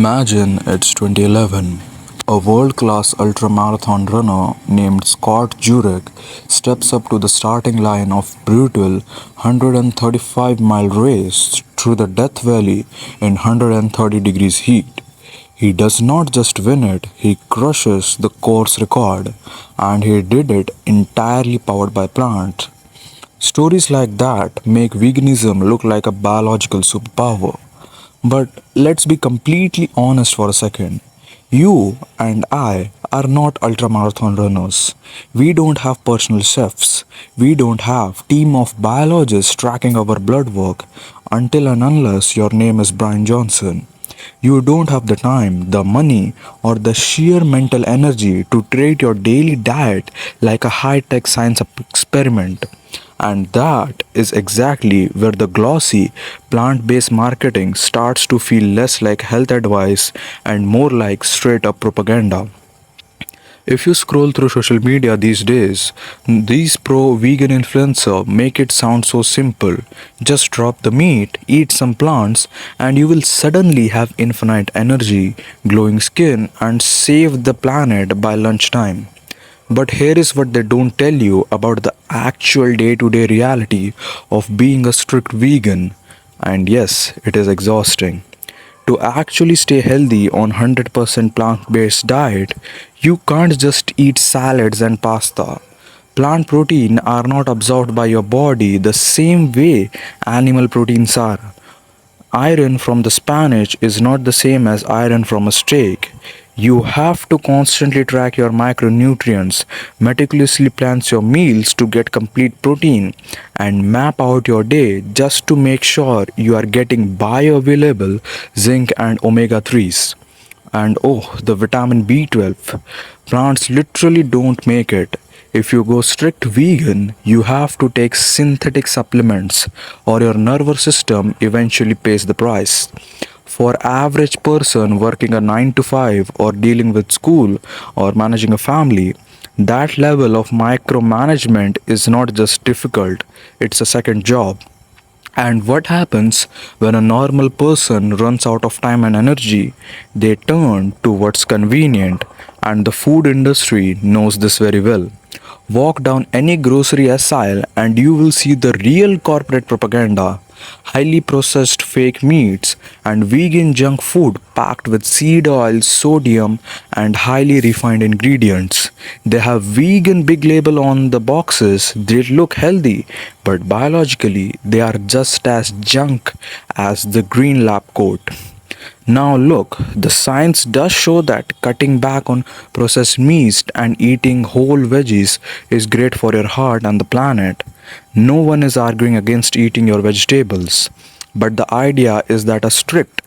Imagine it's 2011. A world class ultramarathon runner named Scott Jurek steps up to the starting line of brutal 135-mile race through the Death Valley in 130 degrees heat. He does not just win it, he crushes the course record, and he did it entirely powered by plants. Stories like that make veganism look like a biological superpower. But let's be completely honest for a second. You and I are not ultramarathon runners. We don't have personal chefs. We don't have team of biologists tracking our blood work until and unless your name is Brian Johnson. You don't have the time, the money, or the sheer mental energy to treat your daily diet like a high tech science experiment. And that is exactly where the glossy, plant based marketing starts to feel less like health advice and more like straight up propaganda. If you scroll through social media these days, these pro vegan influencers make it sound so simple. Just drop the meat, eat some plants, and you will suddenly have infinite energy, glowing skin, and save the planet by lunchtime. But here is what they don't tell you about the actual day to day reality of being a strict vegan. And yes, it is exhausting. To actually stay healthy on 100% plant-based diet, you can't just eat salads and pasta. Plant protein are not absorbed by your body the same way animal proteins are. Iron from the spinach is not the same as iron from a steak. You have to constantly track your micronutrients, meticulously plan your meals to get complete protein, and map out your day just to make sure you are getting bioavailable zinc and omega 3s. And oh, the vitamin B12. Plants literally don't make it. If you go strict vegan, you have to take synthetic supplements or your nervous system eventually pays the price. For average person working a 9 to 5 or dealing with school or managing a family, that level of micromanagement is not just difficult, it's a second job. And what happens when a normal person runs out of time and energy? They turn to what's convenient, and the food industry knows this very well. Walk down any grocery aisle and you will see the real corporate propaganda. Highly processed fake meats and vegan junk food packed with seed oil, sodium, and highly refined ingredients. They have vegan big label on the boxes. They look healthy, but biologically they are just as junk as the green lab coat. Now, look, the science does show that cutting back on processed meats and eating whole veggies is great for your heart and the planet. No one is arguing against eating your vegetables. But the idea is that a strict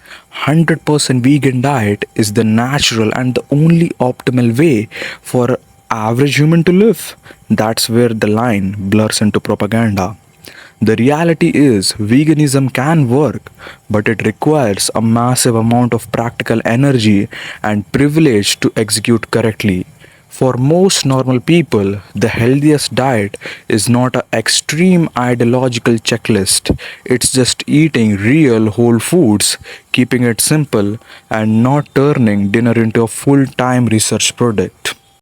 100% vegan diet is the natural and the only optimal way for average human to live. That's where the line blurs into propaganda. The reality is, veganism can work, but it requires a massive amount of practical energy and privilege to execute correctly. For most normal people, the healthiest diet is not an extreme ideological checklist. It's just eating real whole foods, keeping it simple, and not turning dinner into a full time research project.